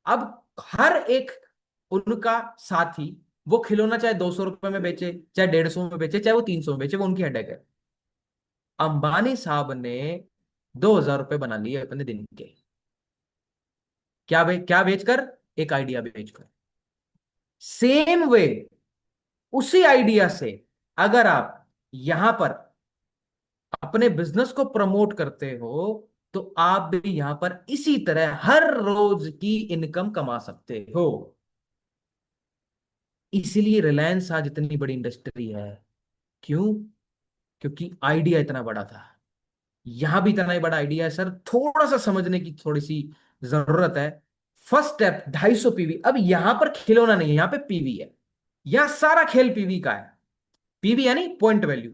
अब हर एक उनका साथी वो खिलौना चाहे 200 रुपए में बेचे, चाहे 150 में बेचे, चाहे वो 300 में बेचे, वो उनकी हेडेक है। अंबानी साहब ने 2000 रुपए बना लिए अपने दिन के। क्या बेचकर? एक आइडिया बेचकर। सेम वे, उसी आइडिया से अगर आप यहां पर अपने बिजनेस को प्रमोट करते हो तो आप भी यहां पर इसी तरह हर रोज की इनकम कमा सकते हो। इसीलिए रिलायंस आज इतनी बड़ी इंडस्ट्री है। क्यों? क्योंकि आइडिया इतना बड़ा था। यहां भी इतना ही बड़ा आइडिया है सर, थोड़ा सा समझने की थोड़ी सी जरूरत है। First step 250 PV. अब यहां पर खिलौना नहीं है, यहां पे पीवी है। यहां सारा खेल पीवी का है। पीवी यानी पॉइंट वैल्यू।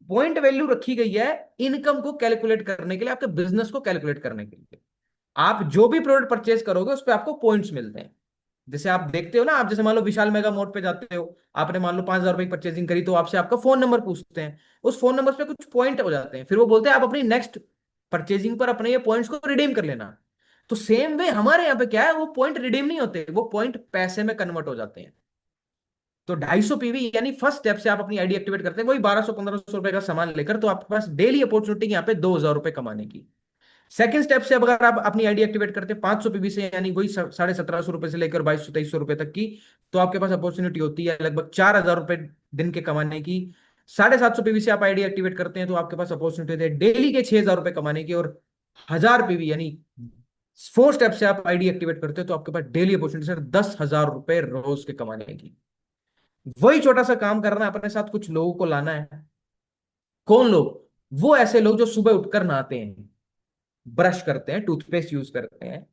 पॉइंट वैल्यू रखी गई है इनकम को कैलकुलेट करने के लिए, आपके बिजनेस को कैलकुलेट करने के लिए। आप जो भी प्रोडक्ट परचेज करोगे उस पर आपको पॉइंट्स मिलते हैं। जैसे आप देखते हो ना, आप जैसे मान लो विशाल मेगा मोड पे जाते हो, आपने मान लो 5,000 रुपए की परचेजिंग करी तो आपसे आपका फोन नंबर पूछते हैं। उस फोन नंबर पे कुछ पॉइंट हो जाते हैं, फिर वो बोलते हैं आप अपनी नेक्स्ट परचेजिंग पर अपने ये पॉइंट्स को रिडीम कर लेना। तो सेम वे हमारे यहाँ पे क्या है, वो पॉइंट रिडीम नहीं होते, वो पॉइंट पैसे में कन्वर्ट हो जाते हैं। तो 250 पीवी यानी फर्स्ट स्टेप से आप अपनी आईडी एक्टिवेट करते हैं वही 1200 1500 रुपए का सामान लेकर, तो आपके पास डेली अपॉर्चुनिटी यहाँ पे 2000 रुपए कमाने की। सेकंड स्टेप से अब अगर आप अपनी आईडी एक्टिवेट करते हैं 500 पीवी से, यानी वही 1750 रुपए से लेकर 2200 2300 रुपए तक की, तो आपके पास अपॉर्चुनिटी होती है लगभग 4000 रुपए दिन के कमाने की। 750 पीवी से आप आईडी एक्टिवेट करते हैं तो आपके पास अपॉर्चुनिटी होती है डेली के 6000 रुपए कमाने की। और 1000 पीवी यानी फोर स्टेप से आप आईडी एक्टिवेट करते हैं तो आपके पास डेली अपॉर्चुनिटी सर 10,000 रुपए रोज के कमाने की। वही छोटा सा काम करना है, अपने साथ कुछ लोगों को लाना है। कौन लोग? वो ऐसे लोग जो सुबह उठकर नहाते हैं, ब्रश करते हैं, टूथपेस्ट यूज करते हैं,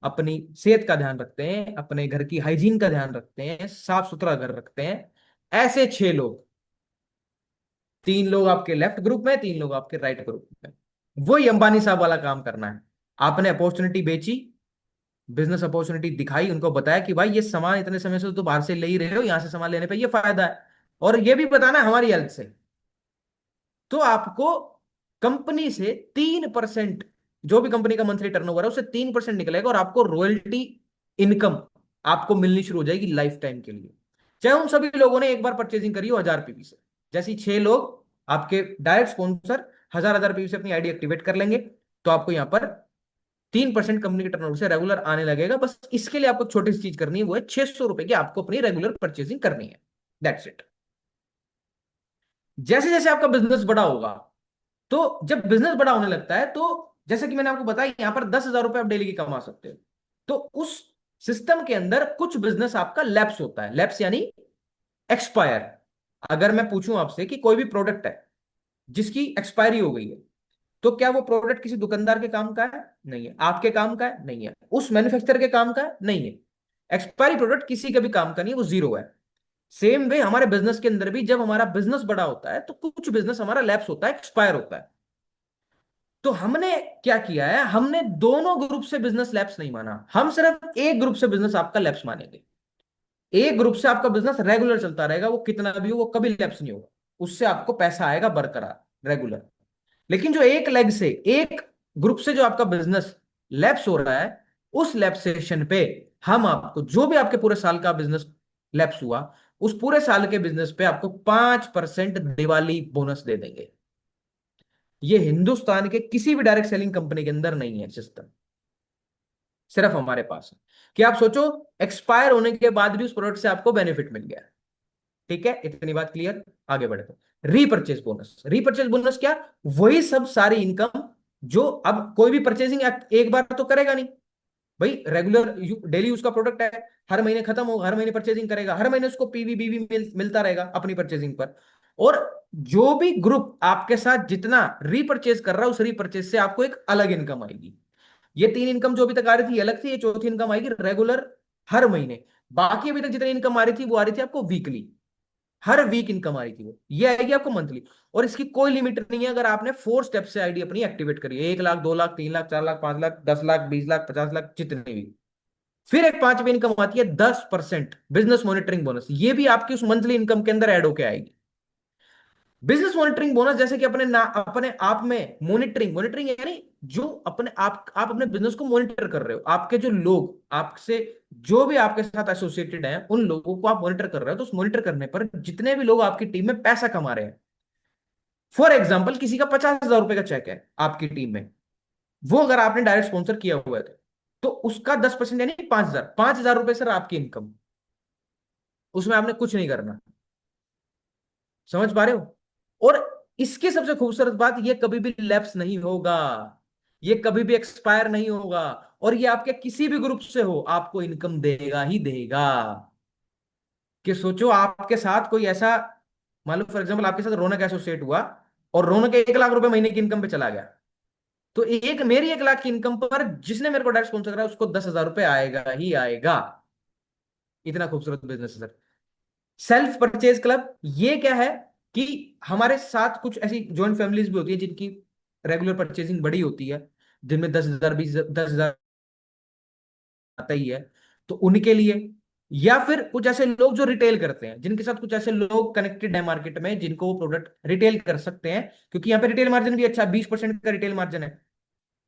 अपनी सेहत का ध्यान रखते हैं, अपने घर की हाइजीन का ध्यान रखते हैं, साफ सुथरा घर रखते हैं। ऐसे 6 लोग, 3 लोग आपके लेफ्ट ग्रुप में, 3 लोग आपके राइट ग्रुप में। वही अंबानी साहब वाला काम करना है। आपने अपॉर्चुनिटी बेची, बिजनेस अपॉर्चुनिटी दिखाई, उनको बताया कि भाई ये सामान इतने समय से तो बाहर से ले ही रहे हो, यहां से सामान लेने पे ये फायदा है। और ये भी बताना है हमारी हेल्थ से। तो आपको कंपनी से 3%, जो भी कंपनी का मंथली टर्नओवर है उससे 3% निकलेगा और आपको रॉयल्टी इनकम आपको मिलनी शुरू हो जाएगी लाइफ टाइम के लिए। चाहे उन सभी लोगों ने एक बार परचेजिंग करी हो 1000 पीवी से। जैसे 6 लोग आपके डायरेक्ट स्पॉन्सर 1000 1000 पीवी से अपनी आईडी एक्टिवेट कर लेंगे तो आपको यहां पर 3% कंपनी के टर्नओवर से रेगुलर आने लगेगा। बस इसके लिए आपको छोटी सी चीज करनी है, वो है 600 रुपए की आपको अपनी रेगुलर परचेजिंग करनी है। That's it. जैसे जैसे आपका बिजनेस बड़ा होगा, तो जब बिजनेस बड़ा होने लगता है तो जैसे कि मैंने आपको बताया यहां पर 10,000 रुपए आप डेली की कमा सकते हो। तो उस सिस्टम के अंदर कुछ बिजनेस आपका लैप्स होता है। लैप्स यानी एक्सपायर। अगर मैं पूछूं आपसे कि कोई भी प्रोडक्ट है जिसकी एक्सपायरी हो गई है, तो क्या वो प्रोडक्ट किसी दुकानदार के काम का है? नहीं है। आपके काम का है? नहीं है। उस मैन्युफैक्चरर के काम का है? नहीं है। एक्सपायरी प्रोडक्ट किसी के भी काम का नहीं है, वो जीरो है। सेम वे हमारे बिजनेस के अंदर भी जब हमारा बिजनेस बड़ा होता है तो कुछ बिजनेस हमारा लैप्स होता है, एक्सपायर होता है। तो हमने क्या किया है, हमने दोनों ग्रुप से बिजनेस लैप्स नहीं माना, हम सिर्फ एक ग्रुप से बिजनेस आपका लैप्स मानेंगे। एक ग्रुप से आपका बिजनेस रेगुलर चलता रहेगा, वो कितना भी हो वो कभी लैप्स नहीं होगा। उससे आपको पैसा आएगा बरकरार, रेगुलर। लेकिन जो एक लेग से, एक ग्रुप से जो आपका बिजनेस लैप्स हो रहा है, उस लैप्सेशन पे हम आपको जो भी आपके पूरे साल का बिजनेस लैप्स हुआ, उस पूरे साल के बिजनेस पे आपको 5% दिवाली बोनस दे देंगे। ये हिंदुस्तान के किसी भी डायरेक्ट सेलिंग कंपनी के अंदर नहीं है सिस्टम, सिर्फ हमारे पास है। कि आप सोचो, एक्सपायर होने के बाद भी उस प्रोडक्ट से आपको बेनिफिट मिल गया। ठीक है, इतनी बात क्लियर। आगे बढ़ते हैं। Repurchase bonus. रीपर्चेज बोनस क्या? वही सब सारी इनकम जो अब कोई भी परचेजिंग एक बार तो करेगा नहीं भाई, रेगुलर डेली उसका प्रोडक्ट है, हर महीने खत्म होगा, हर महीने परचेजिंग करेगा, हर महीने उसको पीवी बीवी मिलता रहेगा अपनी परचेजिंग पर। और जो भी ग्रुप आपके साथ जितना रीपरचेज कर रहा है, उस रीपरचेज से आपको एक अलग इनकम आएगी। ये तीन इनकम जो अभी तक आ रही थी अलग थी, ये चौथी इनकम आएगी रेगुलर, हर महीने। बाकी अभी तक जितनी इनकम आ रही थी वो आ रही थी आपको वीकली, हर वीक इनकम आ रही थी, वो ये आएगी आपको मंथली। और इसकी कोई लिमिट नहीं है, अगर आपने 4 स्टेप से आईडी अपनी एक्टिवेट करी है, 1 लाख, 2 लाख, 3 लाख, 4 लाख, 5 लाख, 10 लाख, 20 लाख, 50 लाख, जितनी भी। फिर एक पांचवी इनकम आती है 10% बिजनेस मॉनिटरिंग बोनस, ये भी आपकी उस मंथली इनकम के अंदर ऐड होके आएगी। बिजनेस मॉनिटरिंग बोनस जैसे कि अपने आप में मॉनिटरिंग, मॉनिटरिंग यानी जो अपने आप अपने बिजनेस को मॉनिटर कर रहे हो, आपके जो लोग आपसे, जो भी आपके साथ एसोसिएटेड हैं, उन लोगों को आप मॉनिटर कर रहे हो। तो उस मॉनिटर करने पर जितने भी लोग आपकी टीम में पैसा कमा रहे हैं, फॉर एग्जाम्पल किसी का 50,000 रुपए का चेक है आपकी टीम में, वो अगर आपने डायरेक्ट स्पॉन्सर किया हुआ है तो उसका 10% यानी 5,000, 5,000 रुपए सर आपकी इनकम, उसमें आपने कुछ नहीं करना। समझ पा रहे हो? और इसकी सबसे खूबसूरत बात, ये कभी भी लैप्स नहीं होगा, ये कभी भी एक्सपायर नहीं होगा, और ये आपके किसी भी ग्रुप से हो आपको इनकम देगा ही देगा। कि सोचो आपके साथ कोई ऐसा, मान लो फॉर एग्जाम्पल आपके साथ रौनक एसोसिएट हुआ, और रौनक 1 लाख रुपए महीने की इनकम पे चला गया, तो एक मेरी 1 लाख की इनकम पर जिसने मेरे को डायरेक्ट स्पॉन्सर करा उसको 10,000 रुपए आएगा ही आएगा। इतना खूबसूरत बिजनेस है सर। सेल्फ परचेज क्लब ये क्या है, कि हमारे साथ कुछ ऐसी जॉइंट फैमिलीज भी होती है जिनकी रेगुलर परचेजिंग बड़ी होती है, दिन में 10,000, 10,000 आता ही है, तो उनके लिए। या फिर कुछ ऐसे लोग जो रिटेल करते हैं, जिनके साथ कुछ ऐसे लोग कनेक्टेड है मार्केट में जिनको वो प्रोडक्ट रिटेल कर सकते हैं, क्योंकि यहाँ पे रिटेल मार्जिन भी अच्छा, 20% का रिटेल मार्जिन है।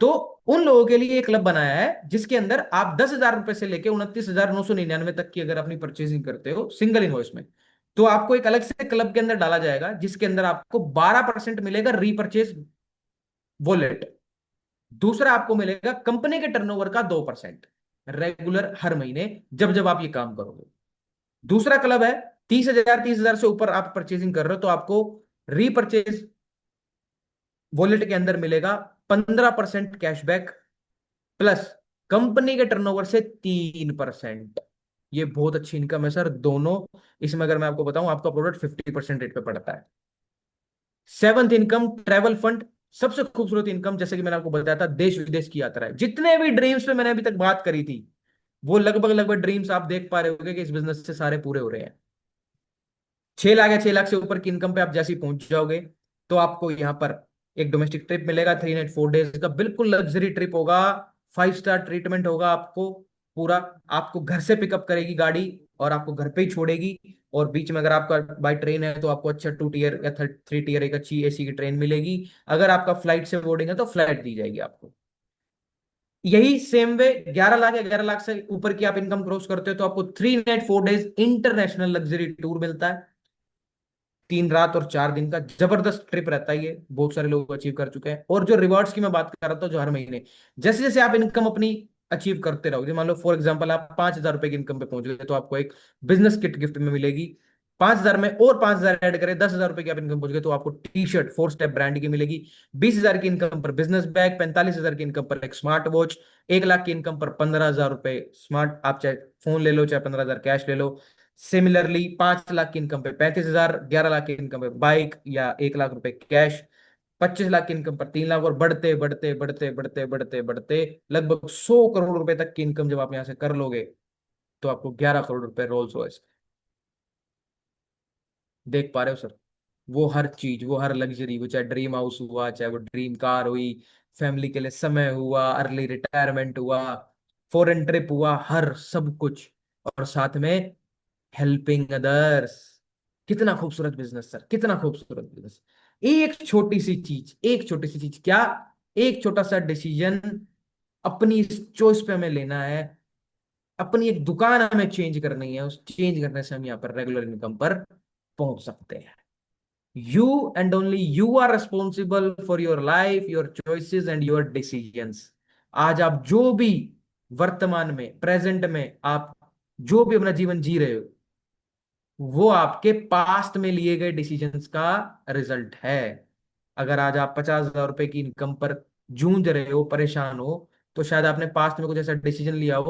तो उन लोगों के लिए एक क्लब बनाया है जिसके अंदर आप 10,000 रुपए से लेकर 29,999 तक की अगर अपनी परचेजिंग करते हो सिंगल इनवॉइस में, तो आपको एक अलग से क्लब के अंदर डाला जाएगा, जिसके अंदर आपको 12% मिलेगा रीपरचेज वॉलेट। दूसरा आपको मिलेगा कंपनी के टर्नओवर का 2% रेगुलर हर महीने, जब जब आप ये काम करोगे। दूसरा क्लब है 30,000 से ऊपर आप परचेजिंग कर रहे हो तो आपको रीपरचेज वॉलेट के अंदर मिलेगा 15% कैशबैक, प्लस कंपनी के टर्नओवर से 3%। ये बहुत अच्छी इनकम है सर दोनों। इसमें अगर मैं आपको बताऊं, आपका प्रोडक्ट 50% रेट पे पड़ता है। Seventh income travel fund. सबसे खूबसूरत इनकम, जैसे कि मैंने आपको बताया था, देश विदेश की यात्रा है। जितने भी ड्रीम्स पे मैंने अभी तक बात करी थी, वो लगभग लगभग ड्रीम्स आप देख पा रहे होगे कि इस बिजनेस से सारे पूरे हो रहे हैं। 6 लाख या 6 लाख से ऊपर की इनकम पे आप जैसे ही पहुंच जाओगे, तो आपको यहाँ पर एक डोमेस्टिक ट्रिप मिलेगा, 3 नाइट 4 डेज का, बिल्कुल लग्जरी ट्रिप होगा। 5 स्टार ट्रीटमेंट होगा आपको पूरा। आपको घर से पिकअप करेगी गाड़ी और आपको घर पे ही छोड़ेगी। और बीच में अगर आपका बाय ट्रेन है तो आपको अच्छा 2 टियर या 3 टियर एक अच्छी एसी की ट्रेन मिलेगी। अगर आपका फ्लाइट से बोर्डिंग है तो फ्लाइट दी जाएगी आपको। यही सेम वे 11 लाख या 11 लाख से ऊपर की आप इनकम क्रॉस करते हो तो आपको 3 night 4 days international luxury tour मिलता है। 3 रात और 4 दिन का जबरदस्त ट्रिप रहता है, ये बहुत सारे लोग अचीव कर चुके हैं। और जो रिवॉर्ड्स की मैं बात कर रहा था, जो हर महीने जैसे जैसे आप इनकम अपनी अचीव करते रहोगे, मान लो फॉर एग्जांपल आप 5,000 रुपए की इनकम पे पहुंच गए, तो आपको एक बिजनेस किट गिफ्ट में मिलेगी। 5,000 में और 5,000 ऐड करें, 10,000 रुपए की आप इनकम पहुंच गए, तो आपको टी शर्ट 4 स्टेप ब्रांड की मिलेगी। 20,000 की इनकम पर बिजनेस बैग, 45,000 की इनकम पर एक स्मार्ट वॉच, 1 लाख की इनकम पर 15,000 रुपए स्मार्ट, आप चाहे फोन ले लो चाहे 15,000 कैश ले लो। सिमिलरली 5 लाख की इनकम पे 35,000, 11 लाख की इनकम पे बाइक या 1 लाख रुपए कैश, 25 लाख की इनकम पर 3 लाख, और बढ़ते बढ़ते बढ़ते बढ़ते बढ़ते बढ़ते लगभग 100 करोड़ रुपए तक की इनकम जब आप यहां से कर लोगे, तो आपको 11 करोड़ रुपए रोल्स रॉयस। देख पा रहे हो सर? वो हर चीज, वो हर लग्जरी, वो चाहे ड्रीम हाउस हुआ, चाहे वो ड्रीम कार हुई, फैमिली के लिए समय हुआ, अर्ली रिटायरमेंट हुआ, फॉरेन ट्रिप हुआ, हर सब कुछ, और साथ में हेल्पिंग अदर्स। कितना खूबसूरत बिजनेस सर, कितना खूबसूरत बिजनेस। एक छोटी सी चीज, एक छोटी सी चीज क्या, एक छोटा सा डिसीजन अपनी चॉइस पे हमें लेना है, अपनी एक दुकान हमें चेंज करनी है, उस चेंज करने से हम यहाँ पर रेगुलर इनकम पर पहुंच सकते हैं। You and only you are responsible for your life, your choices and your decisions. आज आप जो भी वर्तमान में, प्रेजेंट में आप जो भी अपना जीवन जी रहे हो, वो आपके पास्ट में लिए गए डिसीजंस का रिजल्ट है। अगर आज आप 50,000 रुपए की इनकम पर जूझ रहे हो, परेशान हो, तो शायद आपने पास्ट में कुछ ऐसा डिसीजन लिया हो